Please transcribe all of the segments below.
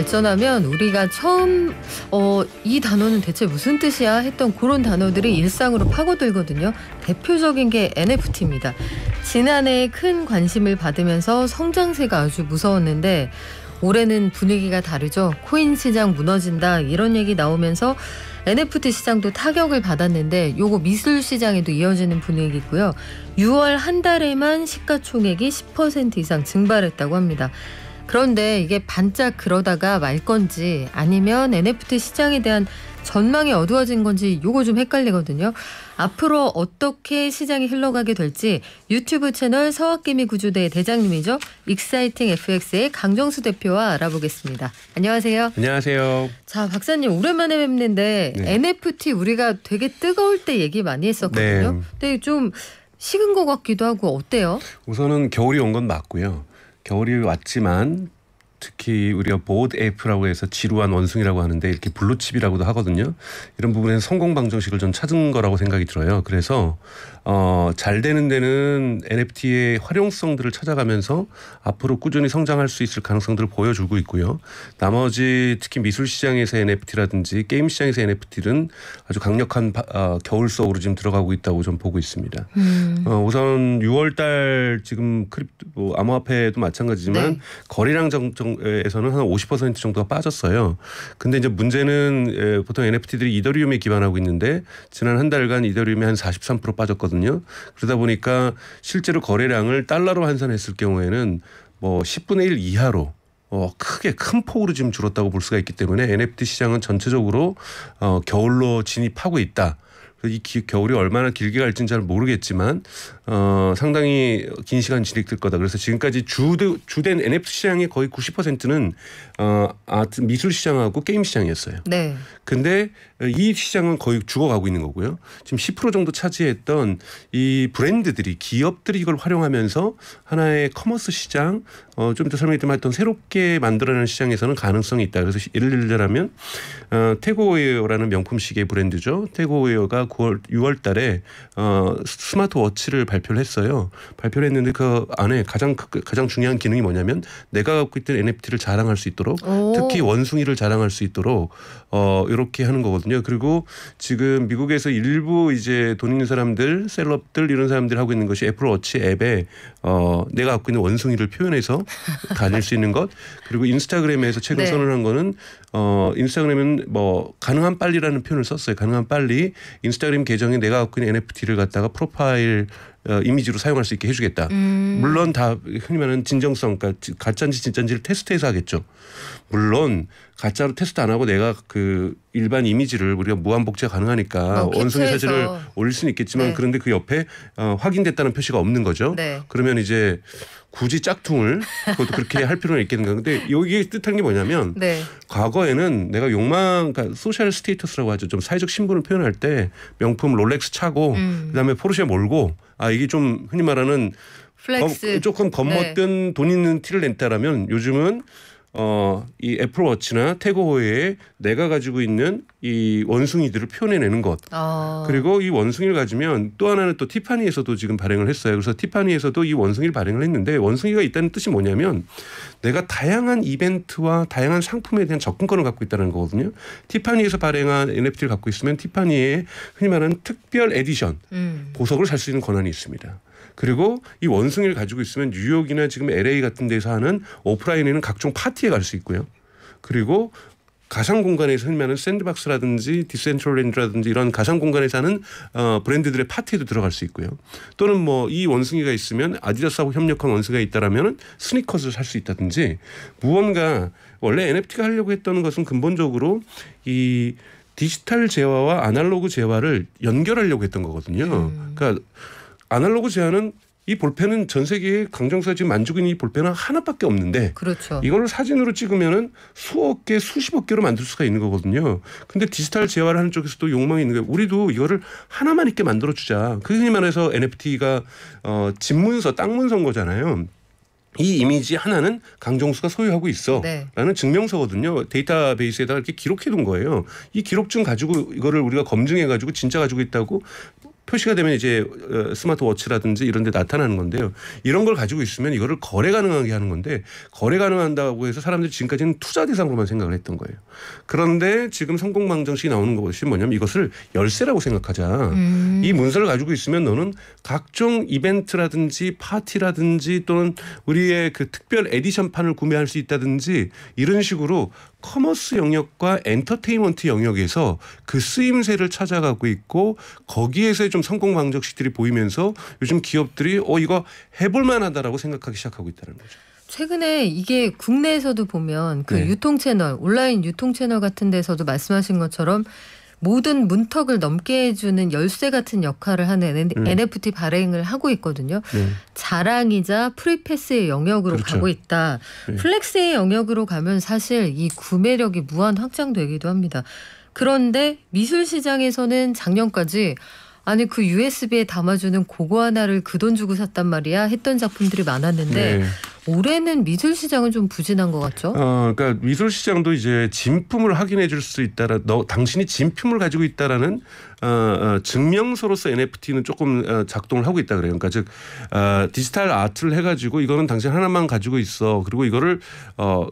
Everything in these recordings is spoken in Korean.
발전하면 우리가 처음 이 단어는 대체 무슨 뜻이야 했던 그런 단어들이 일상으로 파고들거든요. 대표적인 게 NFT입니다. 지난해 큰 관심을 받으면서 성장세가 아주 무서웠는데 올해는 분위기가 다르죠. 코인 시장 무너진다 이런 얘기 나오면서 NFT 시장도 타격을 받았는데 요거 미술 시장에도 이어지는 분위기고요. 6월 한 달에만 시가총액이 10% 이상 증발했다고 합니다. 그런데 이게 반짝 그러다가 말 건지 아니면 NFT 시장에 대한 전망이 어두워진 건지 요거 좀 헷갈리거든요. 앞으로 어떻게 시장이 흘러가게 될지 유튜브 채널 서학개미 구조대의 대장님이죠. 익사이팅 FX의 강정수 대표와 알아보겠습니다. 안녕하세요. 안녕하세요. 자, 박사님 오랜만에 뵙는데 네. NFT 우리가 되게 뜨거울 때 얘기 많이 했었거든요. 네. 근데 좀 식은 것 같기도 하고 어때요? 우선은 겨울이 온 건 맞고요. 겨울이 왔지만 특히 우리가 보드 에이프라고 해서 지루한 원숭이라고 하는데 이렇게 블루칩이라고도 하거든요. 이런 부분에서 성공 방정식을 좀 찾은 거라고 생각이 들어요. 그래서 잘 되는 데는 NFT의 활용성들을 찾아가면서 앞으로 꾸준히 성장할 수 있을 가능성들을 보여주고 있고요. 나머지 특히 미술 시장에서 NFT라든지 게임 시장에서 NFT는 아주 강력한 겨울 속으로 지금 들어가고 있다고 좀 보고 있습니다. 우선 6월 달 지금 암호화폐도 마찬가지지만 네. 거래량 에서는 한 50% 정도가 빠졌어요. 근데 이제 문제는 보통 NFT들이 이더리움에 기반하고 있는데 지난 한 달간 이더리움이 한 43% 빠졌거든요. 그러다 보니까 실제로 거래량을 달러로 환산했을 경우에는 뭐 10분의 1 이하로 크게 큰 폭으로 지금 줄었다고 볼 수가 있기 때문에 NFT 시장은 전체적으로 겨울로 진입하고 있다. 이 겨울이 얼마나 길게 갈지는 잘 모르겠지만 상당히 긴 시간 진행될 거다. 그래서 지금까지 주된 NFT 시장의 거의 90%는 아트 미술 시장하고 게임 시장이었어요. 네. 근데 이 시장은 거의 죽어가고 있는 거고요. 지금 10% 정도 차지했던 이 브랜드들이 기업들이 이걸 활용하면서 하나의 커머스 시장 좀 더 설명드리면 했던 새롭게 만들어내는 시장에서는 가능성이 있다. 그래서 예를 들자면 태고웨어라는 명품 시계 브랜드죠. 태고웨어가 6월 달에 스마트워치를 발표를 했어요. 발표를 했는데 그 안에 가장 중요한 기능이 뭐냐면 내가 갖고 있던 NFT를 자랑할 수 있도록 특히 원숭이를 자랑할 수 있도록 이렇게 하는 거거든요. 그리고 지금 미국에서 일부 이제 돈 있는 사람들, 셀럽들 이런 사람들이 하고 있는 것이 애플워치 앱에 내가 갖고 있는 원숭이를 표현해서 다닐 수 있는 것. 그리고 인스타그램에서 최근 네. 선언한 거는 인스타그램은 뭐 가능한 빨리라는 표현을 썼어요. 가능한 빨리 인스타그램 계정에 내가 갖고 있는 NFT를 갖다가 프로파일 이미지로 사용할 수 있게 해주겠다. 물론 다 흔히 말하는 진정성, 그러니까 가짜인지 진짜인지를 테스트해서 하겠죠. 물론 가짜로 테스트 안 하고 내가 그 일반 이미지를 우리가 무한복제가 가능하니까 원숭이 사진을 올릴 수는 있겠지만 네. 그런데 그 옆에 확인됐다는 표시가 없는 거죠. 네. 그러면 이제 굳이 짝퉁을 그것도 그렇게 할 필요는 있겠는가. 근데 여기에 뜻하는 게 뭐냐면 네. 과거에는 내가 그러니까 소셜 스테이터스라고 하죠. 좀 사회적 신분을 표현할 때 명품 롤렉스 차고 그다음에 포르쉐 몰고 이게 좀 흔히 말하는 플렉스. 조금 겉멋든 네. 돈 있는 티를 냈다라면 요즘은 이 애플워치나 태고호에 내가 가지고 있는 이 원숭이들을 표현해내는 것. 그리고 이 원숭이를 가지면 또 하나는 또 티파니에서도 지금 발행을 했어요. 그래서 티파니에서도 이 원숭이를 발행을 했는데 원숭이가 있다는 뜻이 뭐냐면 내가 다양한 이벤트와 다양한 상품에 대한 접근권을 갖고 있다는 거거든요. 티파니에서 발행한 NFT를 갖고 있으면 티파니의 흔히 말하는 특별 에디션 보석을 살 수 있는 권한이 있습니다. 그리고 이 원숭이를 가지고 있으면 뉴욕이나 지금 LA 같은 데서 하는 오프라인에는 각종 파티에 갈 수 있고요. 그리고 가상 공간에서 흔히 말하는 샌드박스라든지 디센트럴랜드라든지 이런 가상 공간에서 하는 브랜드들의 파티에도 들어갈 수 있고요. 또는 뭐 이 원숭이가 있으면 아디다스하고 협력한 원숭이가 있다라면 스니커즈를 살 수 있다든지 무언가 원래 NFT가 하려고 했던 것은 근본적으로 이 디지털 재화와 아날로그 재화를 연결하려고 했던 거거든요. 그러니까 아날로그 재화는 이 볼펜은 전 세계에 강정수가 지금 만지고 있는 이 볼펜은 하나밖에 없는데 그렇죠. 이걸 사진으로 찍으면은 수억 개, 수십억 개로 만들 수가 있는 거거든요. 근데 디지털 재화를 하는 쪽에서도 욕망이 있는 거예요. 우리도 이거를 하나만 있게 만들어주자. 그 흔히 말해서 NFT가 집문서, 땅 문서인 거잖아요. 이 이미지 하나는 강정수가 소유하고 있어 네. 라는 증명서거든요. 데이터베이스에다가 이렇게 기록해 둔 거예요. 이 기록증 가지고 이거를 우리가 검증해 가지고 진짜 가지고 있다고 표시가 되면 이제 스마트워치라든지 이런 데 나타나는 건데요. 이런 걸 가지고 있으면 이거를 거래 가능하게 하는 건데 거래 가능한다고 해서 사람들이 지금까지는 투자 대상으로만 생각을 했던 거예요. 그런데 지금 성공방정식이 나오는 것이 뭐냐면 이것을 열쇠라고 생각하자. 이 문서를 가지고 있으면 너는 각종 이벤트라든지 파티라든지 또는 우리의 그 특별 에디션판을 구매할 수 있다든지 이런 식으로 커머스 영역과 엔터테인먼트 영역에서 그 쓰임새를 찾아가고 있고 거기에서의 좀 성공 방정식들이 보이면서 요즘 기업들이 이거 해볼 만하다라고 생각하기 시작하고 있다는 거죠. 최근에 이게 국내에서도 보면 그 네. 유통 채널, 온라인 유통 채널 같은 데서도 말씀하신 것처럼 모든 문턱을 넘게 해주는 열쇠 같은 역할을 하는 NFT 발행을 하고 있거든요. 네. 자랑이자 프리패스의 영역으로 그렇죠. 가고 있다. 네. 플렉스의 영역으로 가면 사실 이 구매력이 무한 확장되기도 합니다. 그런데 미술 시장에서는 작년까지 아니 그 USB에 담아주는 그거 하나를 그 돈 주고 샀단 말이야 했던 작품들이 많았는데 네. 올해는 미술 시장은 좀 부진한 것 같죠? 그러니까 미술 시장도 이제 진품을 확인해 줄 수 있다라 당신이 진품을 가지고 있다라는 증명서로서 NFT는 조금 작동을 하고 있다 그래요. 그러니까 즉 디지털 아트를 해가지고 이거는 당신 하나만 가지고 있어. 그리고 이거를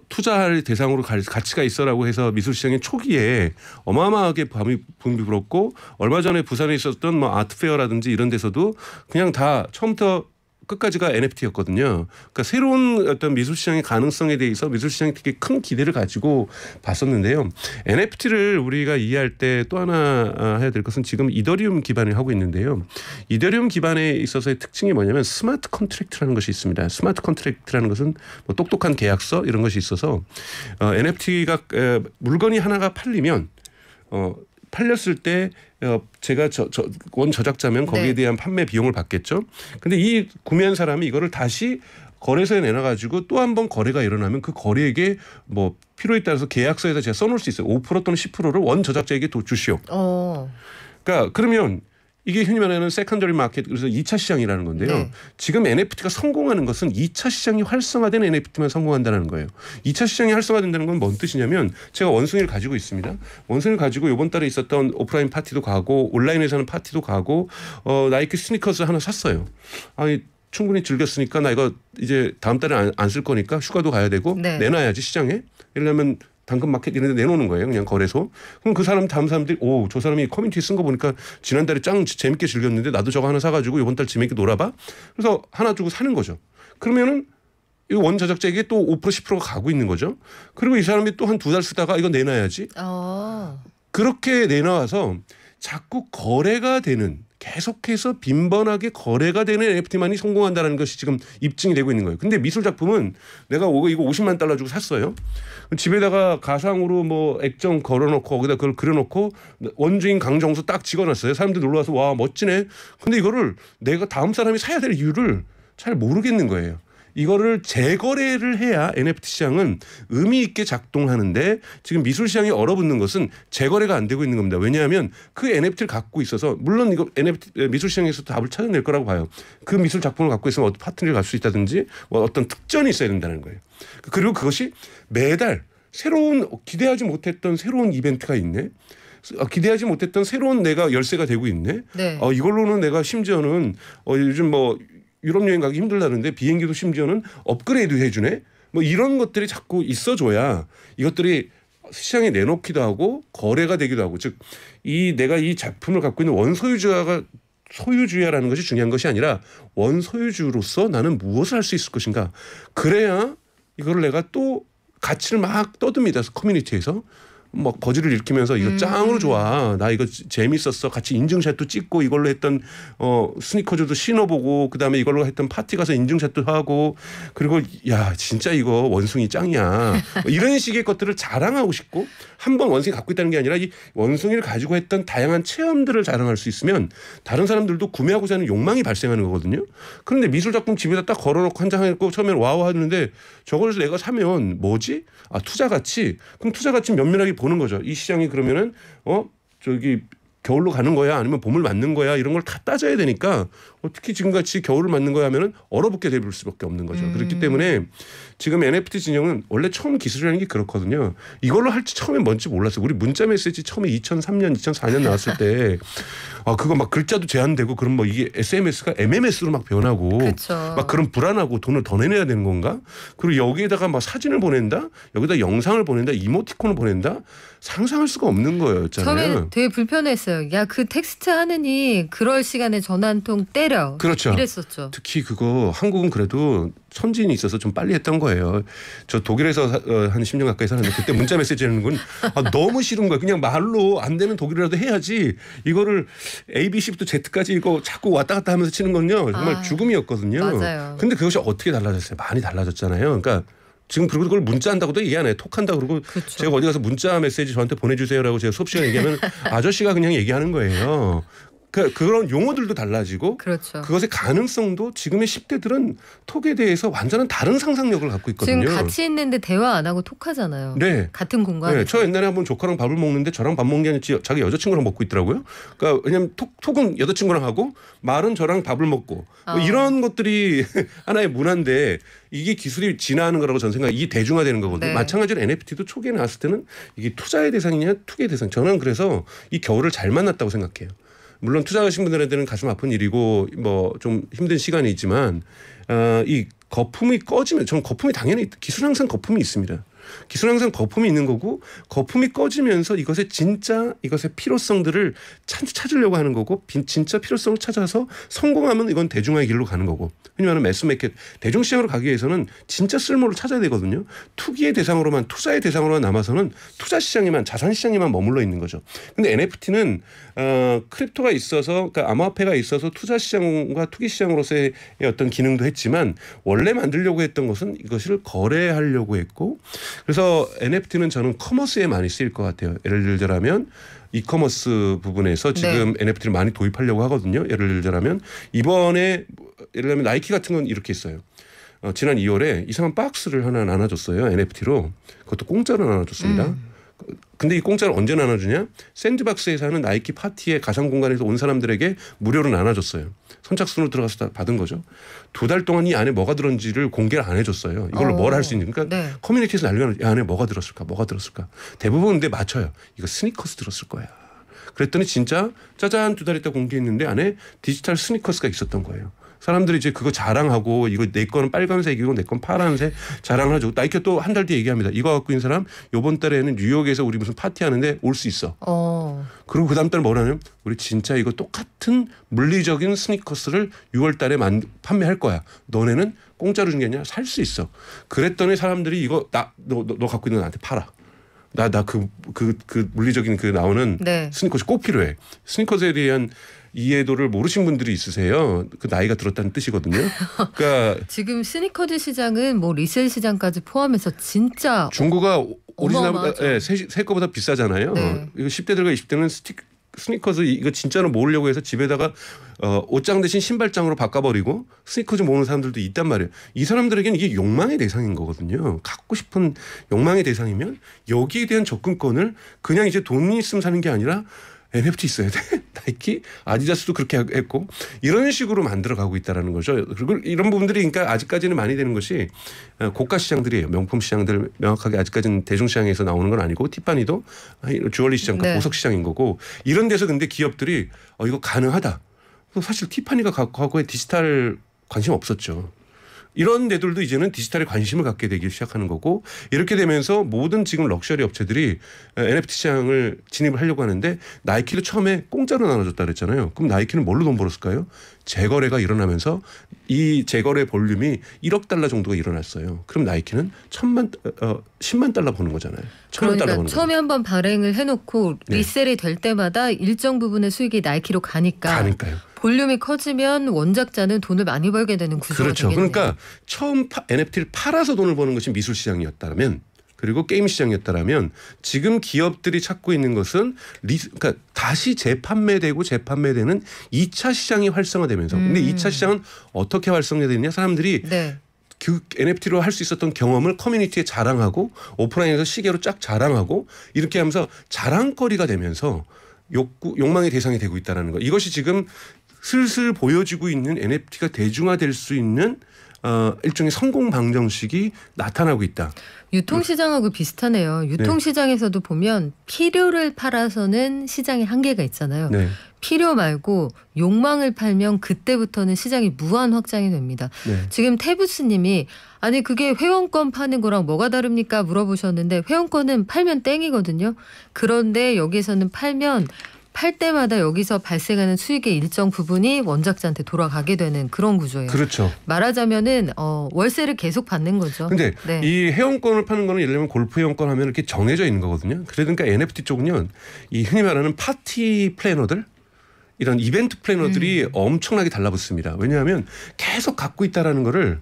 투자할 대상으로 가치가 있어라고 해서 미술 시장의 초기에 어마어마하게 붐이 불었고 얼마 전에 부산에 있었던 뭐 아트페어라든지 이런 데서도 그냥 다 처음부터 끝까지가 NFT였거든요. 그러니까 새로운 어떤 미술 시장의 가능성에 대해서 미술 시장이 되게 큰 기대를 가지고 봤었는데요. NFT를 우리가 이해할 때 또 하나 해야 될 것은 지금 이더리움 기반을 하고 있는데요. 이더리움 기반에 있어서의 특징이 뭐냐면 스마트 컨트랙트라는 것이 있습니다. 스마트 컨트랙트라는 것은 뭐 똑똑한 계약서 이런 것이 있어서 NFT가 물건이 하나가 팔리면 팔렸을 때 제가 원 저작자면 거기에 네. 대한 판매 비용을 받겠죠. 근데 이 구매한 사람이 이거를 다시 거래소에 내놔가지고 또 한 번 거래가 일어나면 그 거래액에 뭐 필요에 따라서 계약서에다 제가 써놓을 수 있어요. 5% 또는 10%를 원 저작자에게 주시오. 그러니까 그러면 이게 흔히 말하는 세컨더리 마켓 그래서 2차 시장이라는 건데요. 네. 지금 NFT가 성공하는 것은 2차 시장이 활성화된 NFT만 성공한다는 거예요. 2차 시장이 활성화된다는 건 뭔 뜻이냐면 제가 원숭이를 가지고 있습니다. 원숭이를 가지고 이번 달에 있었던 오프라인 파티도 가고 온라인에서는 파티도 가고 나이키 스니커즈 하나 샀어요. 아니 충분히 즐겼으니까 나 이거 이제 다음 달에 안 쓸 거니까 휴가도 가야 되고 네. 내놔야지 시장에. 이러려면 당근마켓 이런 데 내놓는 거예요. 그냥 거래소. 그럼 그 사람 다음 사람들이 저 사람이 커뮤니티에 쓴 거 보니까 지난달에 짱 재밌게 즐겼는데 나도 저거 하나 사가지고 이번 달 재밌게 놀아봐. 그래서 하나 주고 사는 거죠. 그러면은 이 원 저작자에게 또 5% 10%가 가고 있는 거죠. 그리고 이 사람이 또 한 2달 쓰다가 이거 내놔야지. 그렇게 내놔와서 자꾸 거래가 되는 계속해서 빈번하게 거래가 되는 NFT만이 성공한다는 것이 지금 입증이 되고 있는 거예요. 근데 미술 작품은 내가 이거 50만 달러 주고 샀어요. 집에다가 가상으로 뭐 액정 걸어놓고 거기다 그걸 그려놓고 원주인 강정수 딱 찍어놨어요. 사람들 놀러와서 와 멋지네. 근데 이거를 내가 다음 사람이 사야 될 이유를 잘 모르겠는 거예요. 이거를 재거래를 해야 NFT 시장은 의미 있게 작동하는데 지금 미술 시장이 얼어붙는 것은 재거래가 안 되고 있는 겁니다. 왜냐하면 그 NFT를 갖고 있어서 물론 이거 NFT 미술 시장에서 답을 찾아낼 거라고 봐요. 그 미술 작품을 갖고 있으면 어떤 파트너를 갈 수 있다든지 어떤 특전이 있어야 된다는 거예요. 그리고 그것이 매달 새로운 기대하지 못했던 새로운 이벤트가 있네. 기대하지 못했던 새로운 내가 열쇠가 되고 있네. 네. 이걸로는 내가 심지어는 요즘 뭐 유럽 여행 가기 힘들다는데 비행기도 심지어는 업그레이드 해주네. 뭐 이런 것들이 자꾸 있어줘야 이것들이 시장에 내놓기도 하고 거래가 되기도 하고 즉 내가 이 작품을 갖고 있는 소유주야라는 것이 중요한 것이 아니라 원소유주로서 나는 무엇을 할 수 있을 것인가. 그래야 이거를 내가 또 가치를 막 떠듭니다. 커뮤니티에서. 막 버즈를 일으키면서 이거 짱으로 좋아. 나 이거 재밌었어. 같이 인증샷도 찍고 이걸로 했던 스니커즈도 신어보고 그다음에 이걸로 했던 파티 가서 인증샷도 하고 그리고 야 진짜 이거 원숭이 짱이야. 이런 식의 것들을 자랑하고 싶고 한 번 원숭이 갖고 있다는 게 아니라 이 원숭이를 가지고 했던 다양한 체험들을 자랑할 수 있으면 다른 사람들도 구매하고자 하는 욕망이 발생하는 거거든요. 그런데 미술 작품 집에다 딱 걸어놓고 한 장 해놓고 처음엔 와우 하는데 저걸 내가 사면 뭐지? 투자 가치. 그럼 투자 가치 면밀하게 보는 거죠. 이 시장이 그러면은 겨울로 가는 거야 아니면 봄을 맞는 거야 이런 걸 다 따져야 되니까 어떻게 지금같이 겨울을 맞는 거야 하면은 얼어붙게 될 수밖에 없는 거죠. 그렇기 때문에 지금 NFT 진영은 원래 처음 기술이라는 게 그렇거든요. 이걸로 할지 처음에 뭔지 몰랐어요. 우리 문자 메시지 처음에 2003년 2004년 나왔을 때 그거 막 글자도 제한되고 그럼 뭐 이게 SMS가 MMS로 막 변하고 그쵸. 막 그런 불안하고 돈을 더 내야 되는 건가? 그리고 여기에다가 막 사진을 보낸다, 여기다 영상을 보낸다, 이모티콘을 보낸다. 상상할 수가 없는 거였잖아요. 처음에 되게 불편했어요. 야, 그 텍스트 하느니 그럴 시간에 전화 한 통 때려. 그렇죠. 이랬었죠. 특히 그거 한국은 그래도 선진이 있어서 좀 빨리 했던 거예요. 저 독일에서 한 10년 가까이 살았는데 그때 문자 메시지 하는 건 너무 싫은 거야. 그냥 말로 안 되는 독일어라도 해야지. 이거를 ABC부터 Z까지 이거 자꾸 왔다 갔다 하면서 치는 건요. 정말 죽음이었거든요. 맞아요. 근데 그것이 어떻게 달라졌어요? 많이 달라졌잖아요. 그러니까 지금 그리고 그걸 문자한다고도 얘기 안 해요. 톡한다 그러고 그쵸. 제가 어디 가서 문자 메시지 저한테 보내주세요라고 제가 수업 시간에 얘기하면 아저씨가 그냥 얘기하는 거예요. 그런 용어들도 달라지고 그렇죠. 그것의 가능성도 지금의 10대들은 톡에 대해서 완전한 다른 상상력을 갖고 있거든요. 지금 같이 있는데 대화 안 하고 톡하잖아요. 네. 같은 공간에. 네, 저 옛날에 한번 조카랑 밥을 먹는데 저랑 밥 먹는 게 아니라 자기 여자친구랑 먹고 있더라고요. 그러니까 왜냐하면 톡은 여자친구랑 하고 말은 저랑 밥을 먹고 뭐 이런 것들이 하나의 문화인데 이게 기술이 진화하는 거라고 저는 생각해요. 이게 대중화되는 거거든요. 네. 마찬가지로 NFT도 초기에 나왔을 때는 이게 투자의 대상이냐 투기의 대상. 저는 그래서 이 겨울을 잘 만났다고 생각해요. 물론 투자하신 분들한테는 가슴 아픈 일이고 뭐 좀 힘든 시간이지만 이 거품이 꺼지면 저는 거품이 당연히 기술은 항상 거품이 있습니다. 기술은 항상 거품이 있는 거고 거품이 꺼지면서 이것의 필요성들을 찾으려고 하는 거고 진짜 필요성을 찾아서 성공하면 이건 대중화의 길로 가는 거고 왜냐하면 매스마켓 대중시장으로 가기 위해서는 진짜 쓸모를 찾아야 되거든요. 투기의 대상으로만 투자의 대상으로만 남아서는 투자시장에만 자산시장에만 머물러 있는 거죠. 근데 NFT는 크립토가 있어서 그러니까 암호화폐가 있어서 투자시장과 투기시장으로서의 어떤 기능도 했지만 원래 만들려고 했던 것은 이것을 거래하려고 했고 그래서 NFT는 저는 커머스에 많이 쓰일 것 같아요. 예를 들자면 이커머스 부분에서 지금 NFT를 많이 도입하려고 하거든요. 예를 들자면 이번에 예를 들면 나이키 같은 건 이렇게 있어요. 지난 2월에 이상한 박스를 하나 나눠줬어요. NFT로. 그것도 공짜로 나눠줬습니다. 근데 이 공짜를 언제 나눠주냐? 샌드박스에서 하는 나이키 파티에 가상 공간에서 온 사람들에게 무료로 나눠줬어요. 선착순으로 들어가서 다 받은 거죠. 2달 동안 이 안에 뭐가 들었는지를 공개를 안 해줬어요. 이걸로 뭘 할 수 있는지. 그러니까 네. 커뮤니티에서 난리가 나요. 이 안에 뭐가 들었을까? 대부분 근데 맞춰요. 이거 스니커스 들었을 거야. 그랬더니 진짜 짜잔 2달 있다 공개했는데 안에 디지털 스니커스가 있었던 거예요. 사람들이 이제 그거 자랑하고 이거 내 거는 빨간색이고 내 건 파란색 자랑을 하죠. 나이키가 또 한 달 뒤에 얘기합니다. 이거 갖고 있는 사람 이번 달에는 뉴욕에서 우리 무슨 파티하는데 올 수 있어. 그리고 그 다음 달 뭐라냐면 우리 진짜 이거 똑같은 물리적인 스니커스를 6월 달에 판매할 거야. 너네는 공짜로 준 게 아니라 살 수 있어. 그랬더니 사람들이 이거 너 갖고 있는 거 나한테 팔아. 그 물리적인 그 나오는 스니커스 꼭 필요해. 스니커스에 대한 이해도를 모르신 분들이 있으세요. 그 나이가 들었다는 뜻이거든요. 그러니까 지금 스니커즈 시장은 뭐 리셀 시장까지 포함해서 진짜 중고가 오리지널 네, 새 거보다 비싸잖아요. 네. 이거 10대들과 20대는 스니커즈 이거 진짜로 모으려고 해서 집에다가 옷장 대신 신발장으로 바꿔버리고 스니커즈 모으는 사람들도 있단 말이에요. 이 사람들에게는 이게 욕망의 대상인 거거든요. 갖고 싶은 욕망의 대상이면 여기에 대한 접근권을 그냥 이제 돈이 있으면 사는 게 아니라 NFT 있어야 돼. 나이키, 아디다스도 그렇게 했고 이런 식으로 만들어가고 있다는 거죠. 그리고 이런 부분들이 그러니까 아직까지는 많이 되는 것이 고가 시장들이에요. 명품 시장들 명확하게 아직까지는 대중시장에서 나오는 건 아니고 티파니도 주얼리 시장, 보석 시장인 거고 이런 데서 근데 기업들이 이거 가능하다. 사실 티파니가 과거에 디지털 관심 없었죠. 이런 데들도 이제는 디지털에 관심을 갖게 되기 시작하는 거고 이렇게 되면서 모든 지금 럭셔리 업체들이 NFT 시장을 진입을 하려고 하는데 나이키도 처음에 공짜로 나눠줬다 그랬잖아요. 그럼 나이키는 뭘로 돈 벌었을까요? 재거래가 일어나면서 이 재거래 볼륨이 1억 달러 정도가 일어났어요. 그럼 나이키는 10만 달러 버는 거잖아요. 1,000만 달러 버는 처음에 한번 발행을 해놓고 리셀이 될 때마다 일정 부분의 수익이 나이키로 가니까요. 볼륨이 커지면 원작자는 돈을 많이 벌게 되는 구조가 그렇죠. 되겠네요. 그러니까 처음 NFT를 팔아서 돈을 버는 것이 미술 시장이었다면 그리고 게임 시장이었다면 지금 기업들이 찾고 있는 것은 그러니까 다시 재판매되는 2차 시장이 활성화되면서 근데 2차 시장은 어떻게 활성화되느냐 사람들이 그 NFT로 할 수 있었던 경험을 커뮤니티에 자랑하고 오프라인에서 시계로 쫙 자랑하고 이렇게 하면서 자랑거리가 되면서 욕망의 대상이 되고 있다는 거. 이것이 지금 슬슬 보여지고 있는 NFT가 대중화될 수 있는 일종의 성공 방정식이 나타나고 있다. 유통시장하고 비슷하네요. 유통시장에서도 보면 필요를 팔아서는 시장에 한계가 있잖아요. 네. 필요 말고 욕망을 팔면 그때부터는 시장이 무한 확장이 됩니다. 네. 지금 태부스님이 아니 그게 회원권 파는 거랑 뭐가 다릅니까 물어보셨는데 회원권은 팔면 땡이거든요. 그런데 여기서는 팔 때마다 여기서 발생하는 수익의 일정 부분이 원작자한테 돌아가게 되는 그런 구조예요. 그렇죠. 말하자면은 월세를 계속 받는 거죠. 근데 네. 이 회원권을 파는 거는 예를 들면 골프 회원권 하면 이렇게 정해져 있는 거거든요. 그러니까 NFT 쪽은요. 이 흔히 말하는 파티 플래너들 이런 이벤트 플래너들이 엄청나게 달라붙습니다. 왜냐하면 계속 갖고 있다라는 거를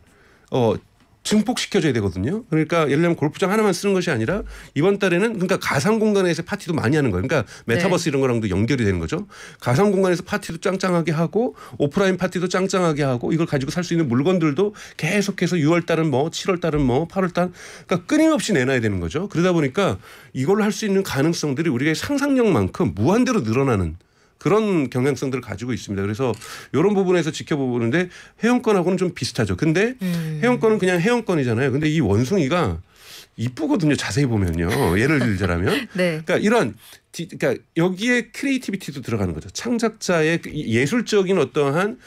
증폭시켜줘야 되거든요. 그러니까 예를 들면 골프장 하나만 쓰는 것이 아니라 이번 달에는 그러니까 가상 공간에서 파티도 많이 하는 거예요. 그러니까 메타버스 이런 거랑도 연결이 되는 거죠. 가상 공간에서 파티도 짱짱하게 하고 오프라인 파티도 짱짱하게 하고 이걸 가지고 살 수 있는 물건들도 계속해서 6월 달은 뭐 7월 달은 뭐 8월 달 그러니까 끊임없이 내놔야 되는 거죠. 그러다 보니까 이걸로 할 수 있는 가능성들이 우리의 상상력만큼 무한대로 늘어나는 그런 경향성들을 가지고 있습니다. 그래서 이런 부분에서 지켜보는데 회원권하고는 좀 비슷하죠. 근데 회원권은 그냥 회원권이잖아요. 근데 이 원숭이가 이쁘거든요. 자세히 보면요. 예를 들자면. 네. 그러니까 그러니까 여기에 크리에이티비티도 들어가는 거죠. 창작자의 예술적인 어떠한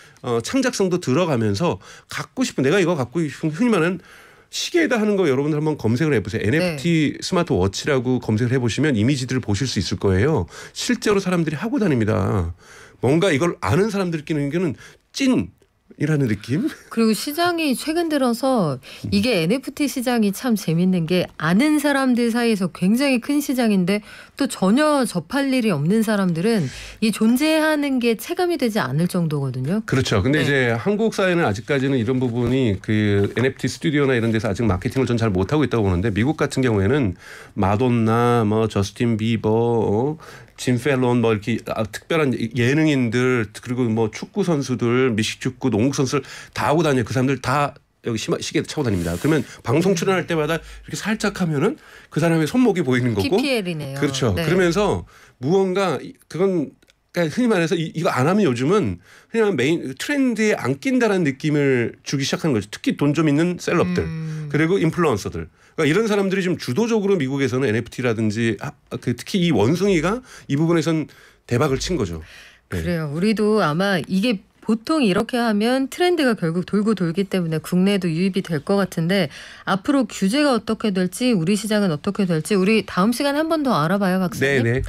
창작성도 들어가면서 갖고 싶은 내가 이거 갖고 싶은 흔히 말하는 시계에다 하는 거 여러분들 한번 검색을 해보세요. NFT 스마트워치라고 검색을 해보시면 이미지들을 보실 수 있을 거예요. 실제로 사람들이 하고 다닙니다. 뭔가 이걸 아는 사람들끼리는 찐이라는 느낌? 그리고 시장이 최근 들어서 이게 NFT 시장이 참 재밌는 게 아는 사람들 사이에서 굉장히 큰 시장인데 또 전혀 접할 일이 없는 사람들은 이 존재하는 게 체감이 되지 않을 정도거든요. 그렇죠. 근데 이제 한국 사회는 아직까지는 이런 부분이 그 NFT 스튜디오나 이런 데서 아직 마케팅을 전 잘 못하고 있다고 보는데 미국 같은 경우에는 마돈나, 뭐 저스틴 비버, 짐 펠론 뭐 이렇게 특별한 예능인들 그리고 뭐 축구 선수들, 미식축구, 농구 선수들 다 하고 다녀요. 그 사람들 다 여기 시계 차고 다닙니다. 그러면 방송 출연할 때마다 이렇게 살짝 하면은 그 사람의 손목이 보이는 거고. PPL이네요. 그렇죠. 네. 그러면서 무언가 그건 그러니까 흔히 말해서 이거 안 하면 요즘은 그냥 메인 트렌드에 안 낀다라는 느낌을 주기 시작하는 거죠. 특히 돈 좀 있는 셀럽들 그리고 인플루언서들. 그러니까 이런 사람들이 좀 주도적으로 미국에서는 NFT라든지 특히 이 원숭이가 이 부분에선 대박을 친 거죠. 네. 그래요. 우리도 아마 이게 보통 이렇게 하면 트렌드가 결국 돌고 돌기 때문에 국내에도 유입이 될 것 같은데 앞으로 규제가 어떻게 될지 우리 시장은 어떻게 될지 우리 다음 시간에 한 번 더 알아봐요, 박사님. 네네.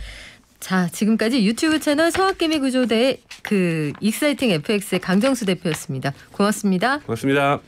자, 지금까지 유튜브 채널 서학개미 구조대의 그 익사이팅 FX의 강정수 대표였습니다. 고맙습니다. 고맙습니다.